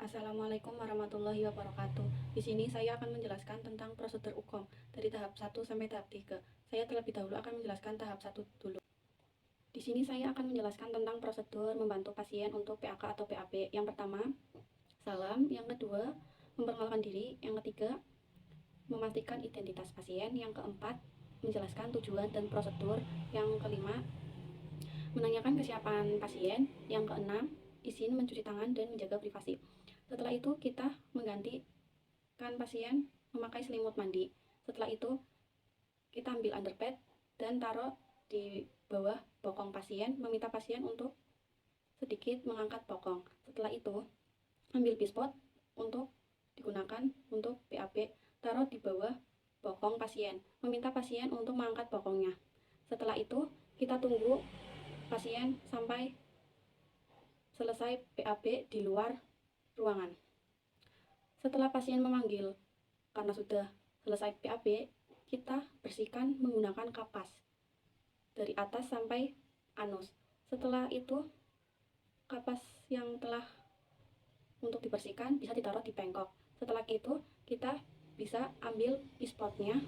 Assalamualaikum warahmatullahi wabarakatuh. Di sini saya akan menjelaskan tentang prosedur UKOM dari tahap 1 sampai tahap 3. Saya terlebih dahulu akan menjelaskan tahap 1 dulu. Di sini saya akan menjelaskan tentang prosedur membantu pasien untuk PAK atau PAP. Yang pertama, salam. Yang kedua, memperkenalkan diri. Yang ketiga, memastikan identitas pasien. Yang keempat, menjelaskan tujuan dan prosedur. Yang kelima, menanyakan kesiapan pasien. Yang keenam, izin mencuci tangan dan menjaga privasi. Setelah itu kita menggantikan pasien memakai selimut mandi. Setelah itu kita ambil underpad dan taruh di bawah bokong pasien, meminta pasien untuk sedikit mengangkat bokong. Setelah itu ambil bispot untuk digunakan untuk PAP, taruh di bawah bokong pasien, meminta pasien untuk mengangkat bokongnya. Setelah itu kita tunggu pasien sampai selesai PAP di luar ruangan. Setelah pasien memanggil karena sudah selesai PAP, kita bersihkan menggunakan kapas dari atas sampai anus. Setelah itu kapas yang telah untuk dibersihkan bisa ditaruh di bengkok. Setelah itu kita bisa ambil bispotnya,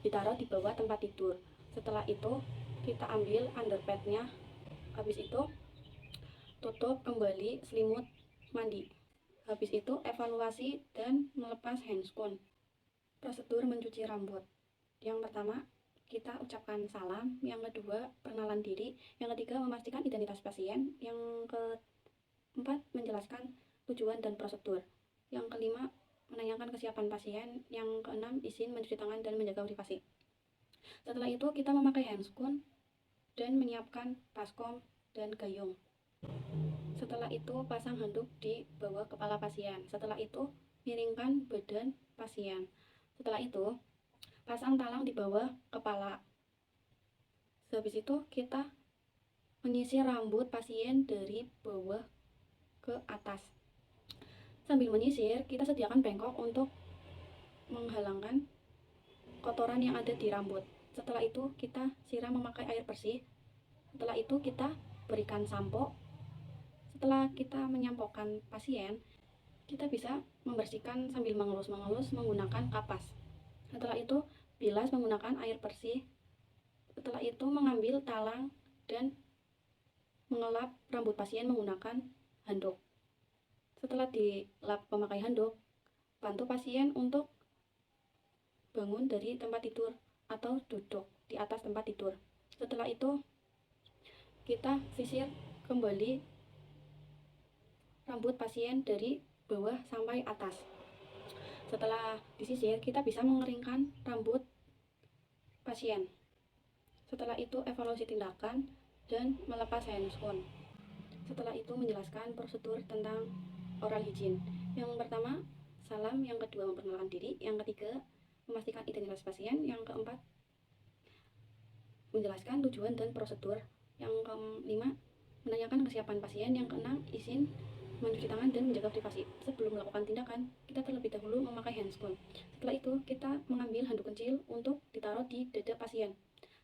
ditaruh di bawah tempat tidur. Setelah itu kita ambil underpadnya. Habis itu tutup kembali selimut mandi. Habis itu evaluasi dan melepas handscoon. Prosedur mencuci rambut. Yang pertama, kita ucapkan salam. Yang kedua, perkenalan diri. Yang ketiga, memastikan identitas pasien. Yang keempat, menjelaskan tujuan dan prosedur. Yang kelima, menanyakan kesiapan pasien. Yang keenam, izin mencuci tangan dan menjaga privasi. Setelah itu kita memakai handscoon dan menyiapkan baskom dan gayung. Setelah itu pasang handuk di bawah kepala pasien. Setelah itu miringkan badan pasien. Setelah itu pasang talang di bawah kepala. Habis itu kita menyisir rambut pasien dari bawah ke atas. Sambil menyisir, kita sediakan bengkok untuk menghilangkan kotoran yang ada di rambut. Setelah itu kita siram memakai air bersih. Setelah itu kita berikan sampo. Setelah kita menyampokkan pasien, kita bisa membersihkan sambil mengelus-mengelus menggunakan kapas. Setelah itu bilas menggunakan air bersih. Setelah itu mengambil talang dan mengelap rambut pasien menggunakan handuk. Setelah dilap memakai handuk, bantu pasien untuk bangun dari tempat tidur atau duduk di atas tempat tidur. Setelah itu kita sisir kembali rambut pasien dari bawah sampai atas. Setelah disisir, kita bisa mengeringkan rambut pasien. Setelah itu evaluasi tindakan dan melepas handscoon. Setelah itu menjelaskan prosedur tentang oral hygiene. Yang pertama, salam. Yang kedua, memperkenalkan diri. Yang ketiga, memastikan identitas pasien. Yang keempat, menjelaskan tujuan dan prosedur. Yang kelima, menanyakan kesiapan pasien. Yang keenam, izin mencuci tangan dan menjaga privasi. Sebelum melakukan tindakan, kita terlebih dahulu memakai handscoon. Setelah itu, kita mengambil handuk kecil untuk ditaruh di dada pasien.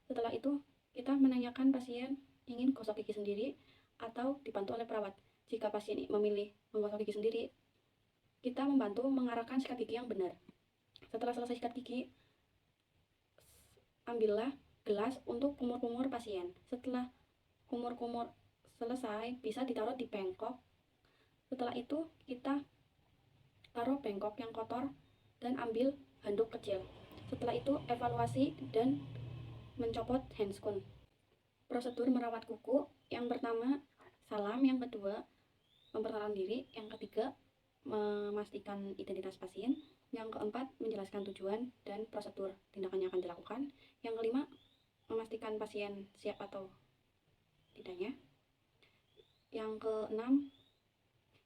Setelah itu, kita menanyakan pasien ingin gosok gigi sendiri atau dibantu oleh perawat. Jika pasien memilih menggosok gigi sendiri, kita membantu mengarahkan sikat gigi yang benar. Setelah selesai sikat gigi, ambillah gelas untuk kumur-kumur pasien. Setelah kumur-kumur selesai, bisa ditaruh di bengkok. Setelah itu kita taruh bengkok yang kotor dan ambil handuk kecil. Setelah itu evaluasi dan mencopot handscoon. Prosedur merawat kuku. Yang pertama, salam. Yang kedua, memperkenalkan diri. Yang ketiga, memastikan identitas pasien. Yang keempat, menjelaskan tujuan dan prosedur tindakan yang akan dilakukan. Yang kelima, memastikan pasien siap atau tidaknya. Yang keenam,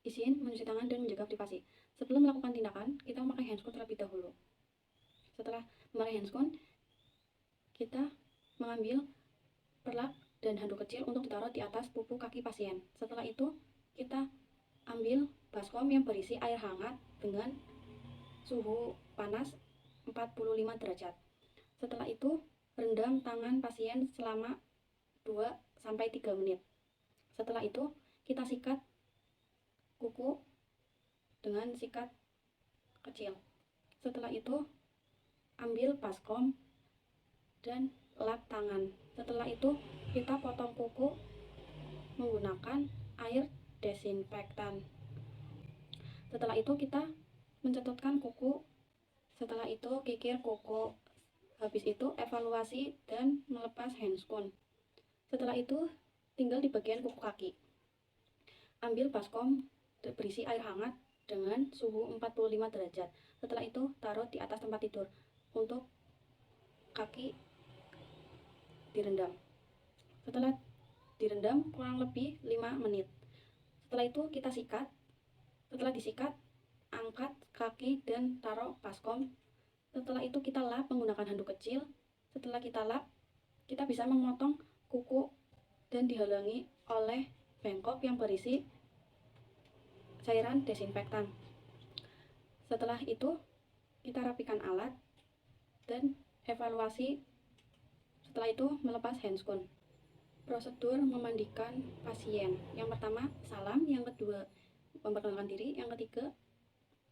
izin mencuci tangan dan menjaga privasi. Sebelum melakukan tindakan, kita memakai handscoon terlebih dahulu. Setelah memakai handscoon, kita mengambil perlak dan handuk kecil untuk ditaruh di atas pupuk kaki pasien. Setelah itu, kita ambil baskom yang berisi air hangat dengan suhu panas 45 derajat. Setelah itu, rendam tangan pasien selama 2-3 menit. Setelah itu, kita sikat kuku dengan sikat kecil. Setelah itu ambil baskom dan lap tangan. Setelah itu kita potong kuku menggunakan air desinfektan. Setelah itu kita mencetutkan kuku. Setelah itu kikir kuku. Habis itu evaluasi dan melepas handscoon. Setelah itu tinggal di bagian kuku kaki. Ambil baskom berisi air hangat dengan suhu 45 derajat. Setelah itu taruh di atas tempat tidur. Untuk kaki direndam. Setelah direndam kurang lebih 5 menit. Setelah itu kita sikat. Setelah disikat, angkat kaki dan taruh baskom. Setelah itu kita lap menggunakan handuk kecil. Setelah kita lap, kita bisa memotong kuku dan dihalangi oleh bengkok yang berisi cairan desinfektan. Setelah itu kita rapikan alat dan evaluasi. Setelah itu melepas handscoon. Prosedur memandikan pasien. Yang pertama salam, yang kedua memperkenalkan diri, yang ketiga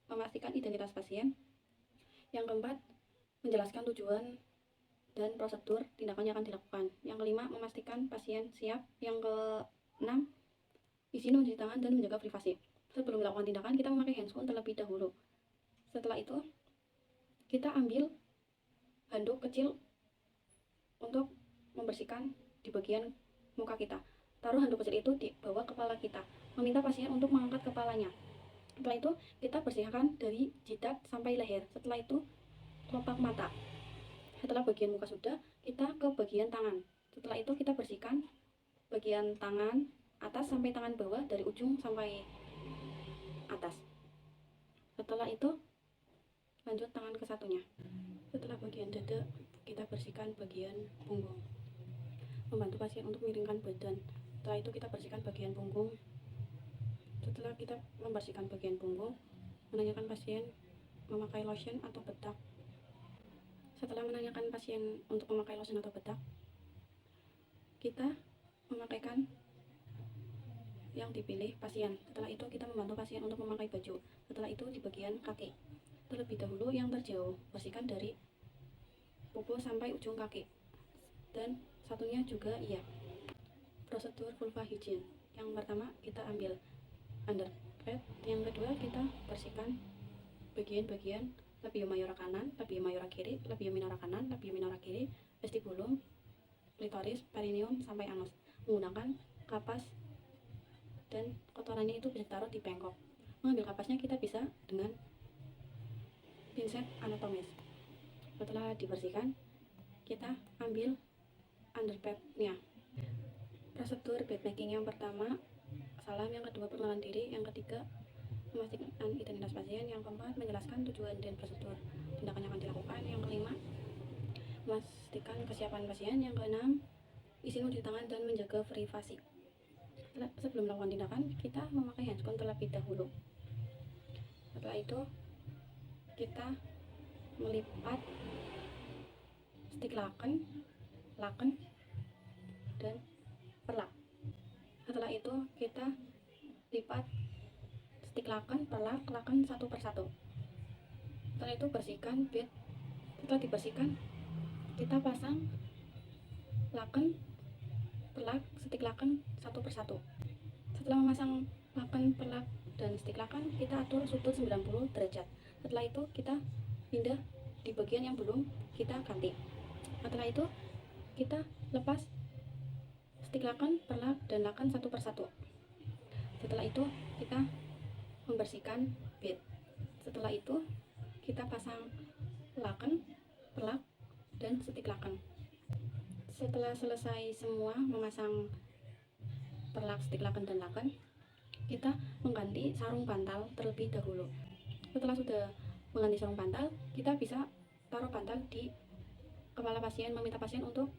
memastikan identitas pasien, yang keempat menjelaskan tujuan dan prosedur tindakan yang akan dilakukan, yang kelima memastikan pasien siap, yang keenam izin mencuci tangan dan menjaga privasi. Sebelum melakukan tindakan kita memakai handscoon terlebih dahulu. Setelah itu kita ambil handuk kecil untuk membersihkan di bagian muka kita. Taruh handuk kecil itu di bawah kepala kita. Meminta pasien untuk mengangkat kepalanya. Setelah itu kita bersihkan dari jidat sampai leher. Setelah itu kelopak mata. Setelah bagian muka sudah, kita ke bagian tangan. Setelah itu kita bersihkan bagian tangan atas sampai tangan bawah, dari ujung sampai atas. Setelah itu lanjut tangan ke satunya. Setelah bagian dada, kita bersihkan bagian punggung. Membantu pasien untuk miringkan badan. Setelah itu kita bersihkan bagian punggung. Setelah kita membersihkan bagian punggung, menanyakan pasien memakai lotion atau bedak. Setelah menanyakan pasien untuk memakai lotion atau bedak, kita memakaikan yang dipilih pasien. Setelah itu kita membantu pasien untuk memakai baju. Setelah itu di bagian kaki, terlebih dahulu yang terjauh, bersihkan dari pupu sampai ujung kaki, dan satunya juga iya. Prosedur vulva hygiene. Yang pertama kita ambil underpad, yang kedua kita bersihkan bagian-bagian labium mayora kanan, labium mayora kiri, labium minora kanan, labium minora kiri, vestibulum, klitoris, perineum sampai anus menggunakan kapas, dan kotorannya itu bisa ditaruh di bengkok. Mengambil kapasnya kita bisa dengan pinset anatomis. Setelah dibersihkan, kita ambil underpadnya. Prosedur bedmaking. Yang pertama salam, yang kedua perkenalan diri, yang ketiga memastikan identitas pasien, yang keempat menjelaskan tujuan dan prosedur tindakan yang akan dilakukan, yang kelima memastikan kesiapan pasien, yang keenam izin mencuci tangan dan menjaga privasi. Sebelum melakukan tindakan kita memakai handscoon terlebih dahulu. Setelah itu kita melipat stik laken dan perlak. Setelah itu kita lipat stik laken, perlak, laken satu persatu. Setelah itu bersihkan bed. Setelah dibersihkan, kita pasang laken, perlak, stik laken satu persatu. Setelah memasang laken, perlak, dan stik laken, kita atur sudut 90 derajat. Setelah itu kita pindah di bagian yang belum kita ganti. Setelah itu kita lepas stik laken, perlak, dan laken satu persatu. Setelah itu kita membersihkan bed. Setelah itu kita pasang laken, perlak, dan stik laken. Setelah selesai semua memasang perlak, stik laken, dan laken, kita mengganti sarung bantal terlebih dahulu. Setelah sudah mengganti sarung bantal, kita bisa taruh bantal di kepala pasien, meminta pasien untuk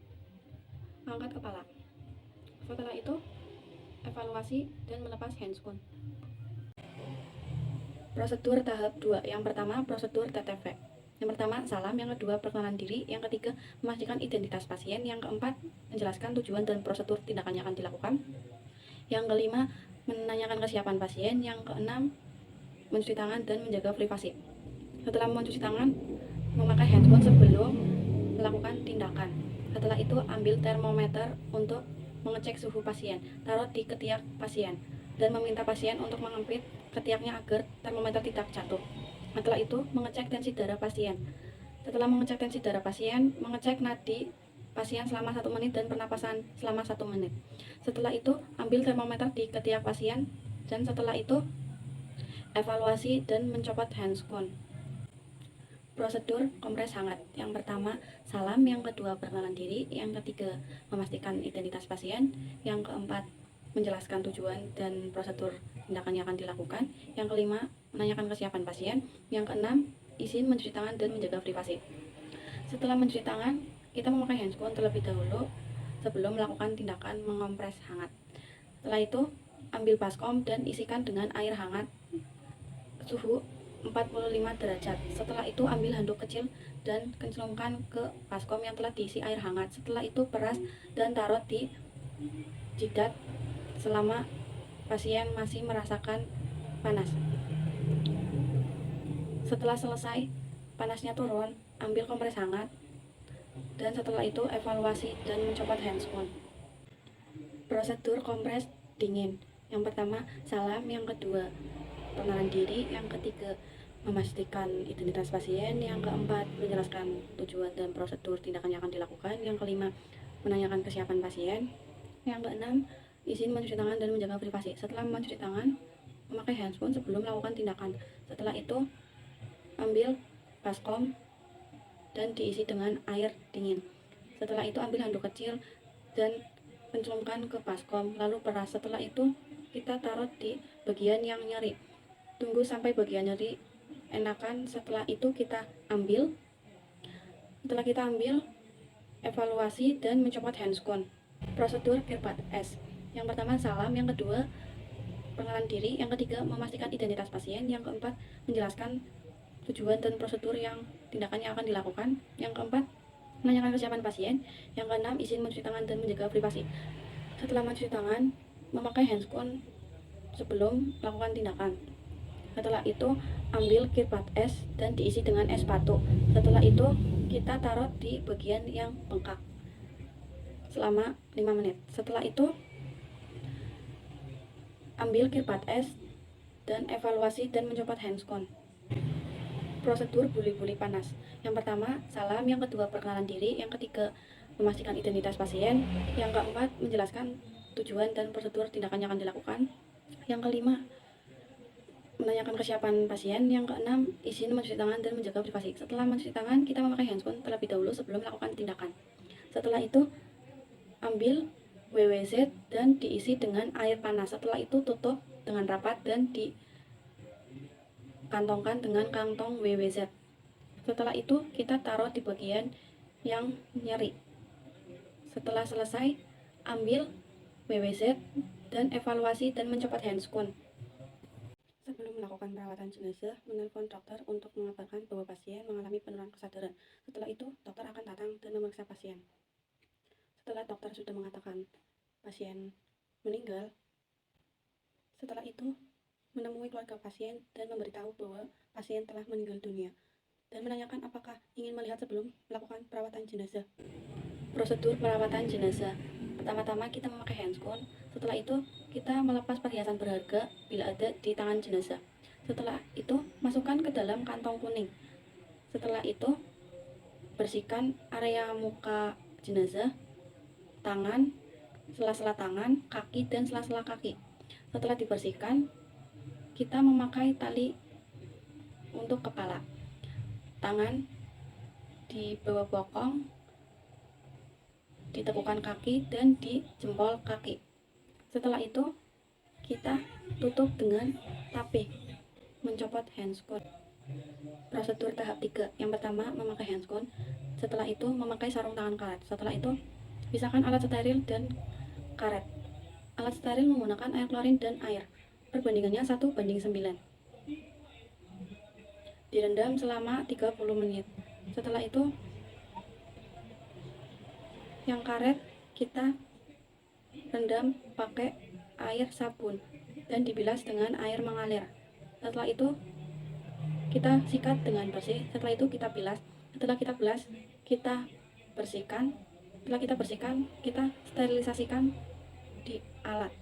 mengangkat kepala. Setelah itu evaluasi dan melepas handscoon. Prosedur tahap 2. Yang pertama prosedur TTV. Yang pertama salam, yang kedua perkenalan diri, yang ketiga memastikan identitas pasien, yang keempat menjelaskan tujuan dan prosedur tindakan yang akan dilakukan, yang kelima menanyakan kesiapan pasien, yang keenam mencuci tangan dan menjaga privasi. Setelah mencuci tangan, memakai handphone sebelum melakukan tindakan. Setelah itu, ambil termometer untuk mengecek suhu pasien, taruh di ketiak pasien, dan meminta pasien untuk mengempit ketiaknya agar termometer tidak jatuh. Setelah itu, mengecek tensi darah pasien. Setelah mengecek tensi darah pasien, mengecek nadi pasien selama 1 menit dan pernapasan selama 1 menit. Setelah itu, ambil termometer di ketiak pasien, dan setelah itu, evaluasi dan mencopot handphone. Prosedur kompres hangat. Yang pertama, salam. Yang kedua, perkenalan diri. Yang ketiga, memastikan identitas pasien. Yang keempat, menjelaskan tujuan dan prosedur tindakan yang akan dilakukan. Yang kelima, menanyakan kesiapan pasien. Yang keenam, izin mencuci tangan dan menjaga privasi. Setelah mencuci tangan, kita memakai handphone terlebih dahulu sebelum melakukan tindakan mengompres hangat. Setelah itu, ambil baskom dan isikan dengan air hangat suhu 45 derajat. Setelah itu, ambil handuk kecil dan kenclungkan ke baskom yang telah diisi air hangat. Setelah itu, peras dan taruh di jidat selama pasien masih merasakan panas. Setelah selesai panasnya turun, ambil kompres hangat, dan setelah itu evaluasi dan mencopot handphone. Prosedur kompres dingin. Yang pertama, salam. Yang kedua, pengenalan diri. Yang ketiga, memastikan identitas pasien. Yang keempat, menjelaskan tujuan dan prosedur tindakan yang akan dilakukan. Yang kelima, menanyakan kesiapan pasien. Yang keenam, izin mencuci tangan dan menjaga privasi. Setelah mencuci tangan, memakai handphone sebelum melakukan tindakan. Setelah itu, ambil baskom dan diisi dengan air dingin. Setelah itu, ambil handuk kecil dan penclungkan ke baskom, lalu peras. Setelah itu, kita taruh di bagian yang nyeri. Tunggu sampai bagian nyeri enakan. Setelah itu, kita ambil. Setelah kita ambil, evaluasi dan mencopot handphone. Prosedur Kirbat S. Yang pertama, salam. Yang kedua, pengenalan diri. Yang ketiga, memastikan identitas pasien. Yang keempat, menjelaskan tujuan dan prosedur yang tindakan yang akan dilakukan. Yang keempat, menanyakan kesiapan pasien. Yang keenam, izin mencuci tangan dan menjaga privasi. Setelah mencuci tangan, memakai handphone sebelum melakukan tindakan. Setelah itu, ambil kirbat es dan diisi dengan es batu. Setelah itu, kita taruh di bagian yang bengkak selama 5 menit. Setelah itu, ambil kirbat es dan evaluasi dan mencopot handphone. Prosedur buli-buli panas. Yang pertama, salam. Yang kedua, perkenalan diri. Yang ketiga, memastikan identitas pasien. Yang keempat, menjelaskan tujuan dan prosedur tindakan yang akan dilakukan. Yang kelima, menanyakan kesiapan pasien. Yang keenam, izin mencuci tangan dan menjaga privasi. Setelah mencuci tangan, kita memakai handphone terlebih dahulu sebelum melakukan tindakan. Setelah itu, ambil WWZ dan diisi dengan air panas. Setelah itu, tutup dengan rapat dan dikantongkan dengan kantong WWZ. Setelah itu, kita taruh di bagian yang nyeri. Setelah selesai, ambil WWZ dan evaluasi dan mencopot handphone. Sebelum melakukan perawatan jenazah, menelpon dokter untuk mengabarkan bahwa pasien mengalami penurunan kesadaran. Setelah itu, dokter akan datang dan memeriksa pasien. Setelah dokter sudah mengatakan pasien meninggal, setelah itu menemui keluarga pasien dan memberitahu bahwa pasien telah meninggal dunia, dan menanyakan apakah ingin melihat sebelum melakukan perawatan jenazah. Prosedur perawatan jenazah. Pertama-tama kita memakai handphone. Setelah itu, kita melepas perhiasan berharga bila ada di tangan jenazah. Setelah itu, masukkan ke dalam kantong kuning. Setelah itu, bersihkan area muka jenazah, tangan, sela-sela tangan, kaki, dan sela-sela kaki. Setelah dibersihkan, kita memakai tali untuk kepala, tangan di bawah bokong, di tekukan kaki, dan di jempol kaki. Setelah itu, kita tutup dengan tape, mencopot handphone. Prosedur tahap 3. Yang pertama, memakai handphone. Setelah itu, memakai sarung tangan karet. Setelah itu, pisahkan alat steril dan karet. Alat steril menggunakan air klorin dan air. Perbandingannya 1:9. Direndam selama 30 menit. Setelah itu, yang karet kita rendam pakai air sabun dan dibilas dengan air mengalir. Setelah itu kita sikat dengan bersih. Setelah itu kita bilas. Setelah kita bilas, kita bersihkan. Setelah kita bersihkan, kita sterilisasikan di alat.